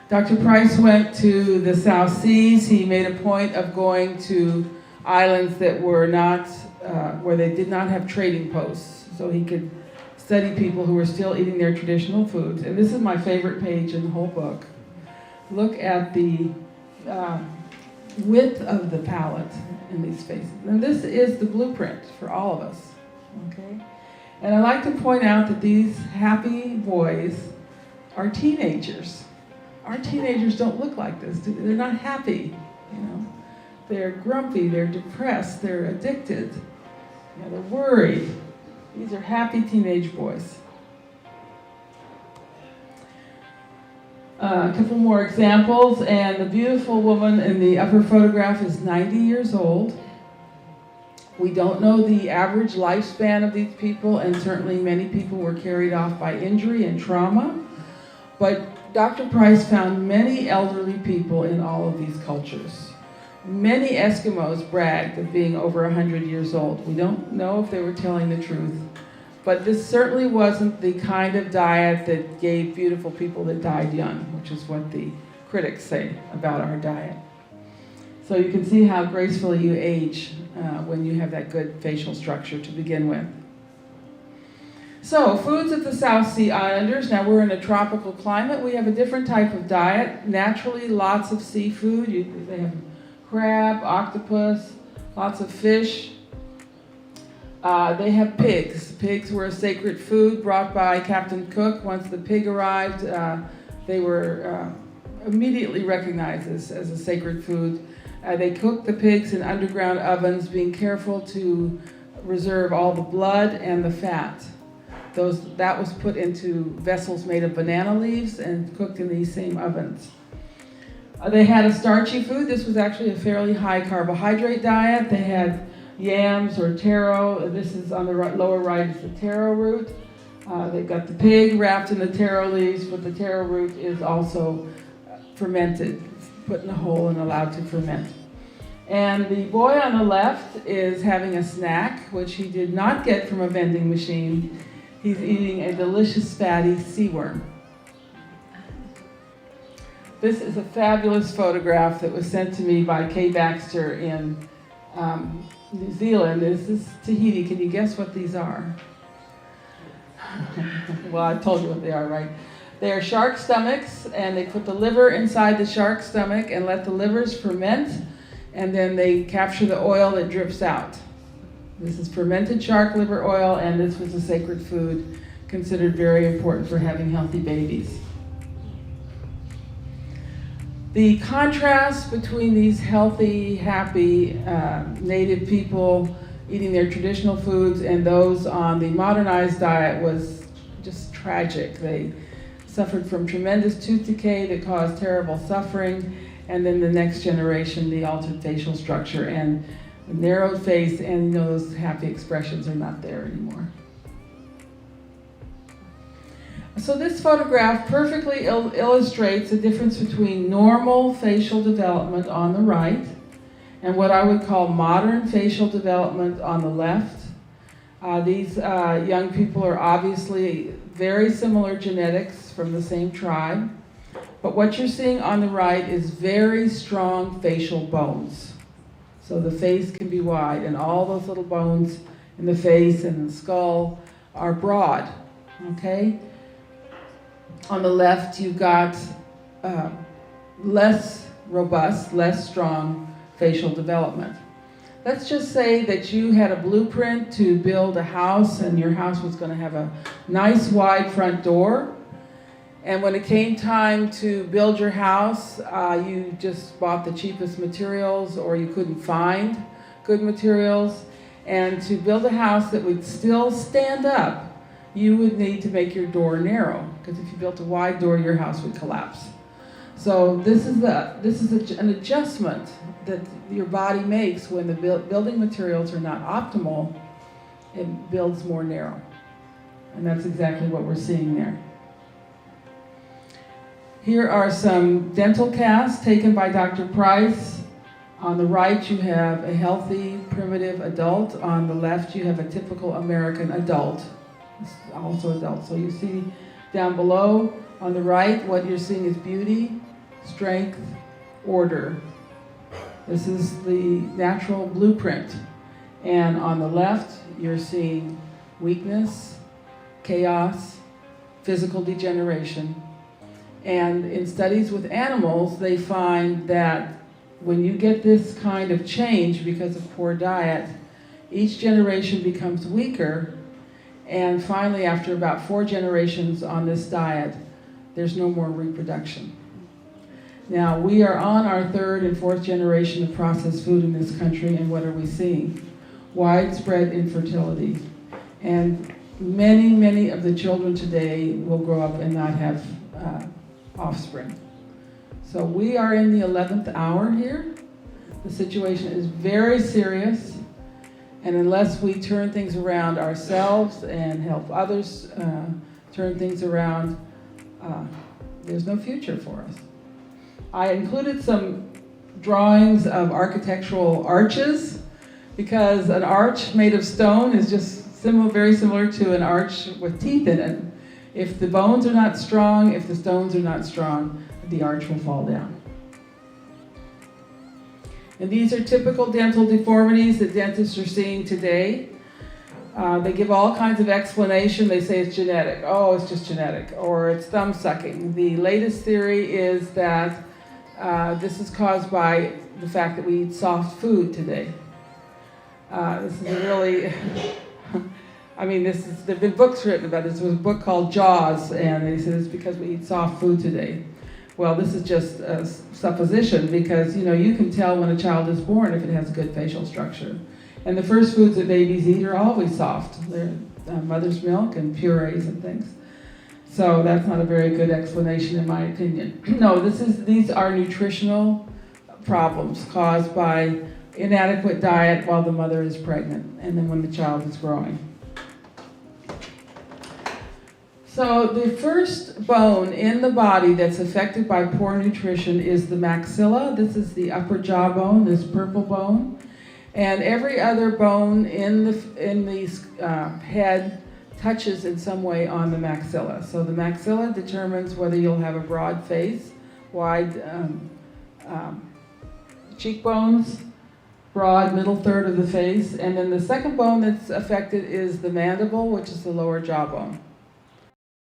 Dr. Price went to the South Seas. He made a point of going to islands that were not, where they did not have trading posts, so he could study people who were still eating their traditional foods. And this is my favorite page in the whole book. Look at the width of the palate in these faces. And this is the blueprint for all of us, okay? And I like to point out that these happy boys are teenagers. Our teenagers don't look like this. They're not happy, you know. They're grumpy, they're depressed, they're addicted, you know, they're worried. These are happy teenage boys. A couple more examples, and the beautiful woman in the upper photograph is 90 years old. We don't know the average lifespan of these people, and certainly many people were carried off by injury and trauma. But Dr. Price found many elderly people in all of these cultures. Many Eskimos bragged of being over 100 years old. We don't know if they were telling the truth, but this certainly wasn't the kind of diet that gave beautiful people that died young, which is what the critics say about our diet. So you can see how gracefully you age when you have that good facial structure to begin with. So, foods of the South Sea Islanders. Now we're in a tropical climate. We have a different type of diet. Naturally, lots of seafood. They have crab, octopus, lots of fish. They have pigs. Pigs were a sacred food brought by Captain Cook. Once the pig arrived, they were immediately recognized as a sacred food. They cooked the pigs in underground ovens, being careful to reserve all the blood and the fat. That was put into vessels made of banana leaves and cooked in these same ovens. They had a starchy food. This was actually a fairly high carbohydrate diet. They had yams or taro. This is on the lower right is the taro root. They've got the pig wrapped in the taro leaves, but the taro root is also fermented, put in a hole and allowed to ferment. And the boy on the left is having a snack, which he did not get from a vending machine. He's eating a delicious fatty sea worm. This is a fabulous photograph that was sent to me by Kay Baxter in New Zealand. This is Tahiti. Can you guess what these are? Well, I told you what they are, right? They are shark stomachs, and they put the liver inside the shark stomach and let the livers ferment, and then they capture the oil that drips out. This is fermented shark liver oil, and this was a sacred food considered very important for having healthy babies. The contrast between these healthy, happy native people eating their traditional foods and those on the modernized diet was just tragic. They suffered from tremendous tooth decay that caused terrible suffering, and then the next generation, the altered facial structure and the narrowed face, and you know, those happy expressions are not there anymore. So this photograph perfectly illustrates the difference between normal facial development on the right and what I would call modern facial development on the left. These young people are obviously very similar genetics from the same tribe, but what you're seeing on the right is very strong facial bones. So the face can be wide, and all those little bones in the face and the skull are broad, okay? On the left, you've got less robust, less strong facial development. Let's just say that you had a blueprint to build a house, and your house was going to have a nice wide front door. And when it came time to build your house, you just bought the cheapest materials, or you couldn't find good materials. And to build a house that would still stand up, you would need to make your door narrow, because if you built a wide door, your house would collapse. So this is an adjustment that your body makes when the building materials are not optimal. It builds more narrow. And that's exactly what we're seeing there. Here are some dental casts taken by Dr. Price. On the right, you have a healthy, primitive adult. On the left, you have a typical American adult, also adult. So you see down below, on the right, what you're seeing is beauty. strength, order. This is the natural blueprint. And on the left, you're seeing weakness, chaos, physical degeneration. And in studies with animals, they find that when you get this kind of change because of poor diet, each generation becomes weaker, and finally, after about 4 generations on this diet, there's no more reproduction. Now, we are on our 3rd and 4th generation of processed food in this country, and what are we seeing? Widespread infertility. And many, many of the children today will grow up and not have offspring. So we are in the 11th hour here. The situation is very serious. And unless we turn things around ourselves and help others turn things around, there's no future for us. I included some drawings of architectural arches because an arch made of stone is just very similar to an arch with teeth in it. If the bones are not strong, if the stones are not strong, the arch will fall down. And these are typical dental deformities that dentists are seeing today. They give all kinds of explanation. They say it's genetic. Oh, it's just genetic. Or it's thumb sucking. The latest theory is that this is caused by the fact that we eat soft food today. This is really, there've been books written about this. There was a book called Jaws, and they said it's because we eat soft food today. Well, this is just a supposition because, you can tell when a child is born if it has a good facial structure. And the first foods that babies eat are always soft. They're mother's milk and purees and things. So that's not a very good explanation in my opinion. No, these are nutritional problems caused by inadequate diet while the mother is pregnant and then when the child is growing. So the first bone in the body that's affected by poor nutrition is the maxilla. This is the upper jawbone, this purple bone. And every other bone in the head touches in some way on the maxilla. So the maxilla determines whether you'll have a broad face, wide cheekbones, broad middle third of the face. And then the second bone that's affected is the mandible, which is the lower jawbone.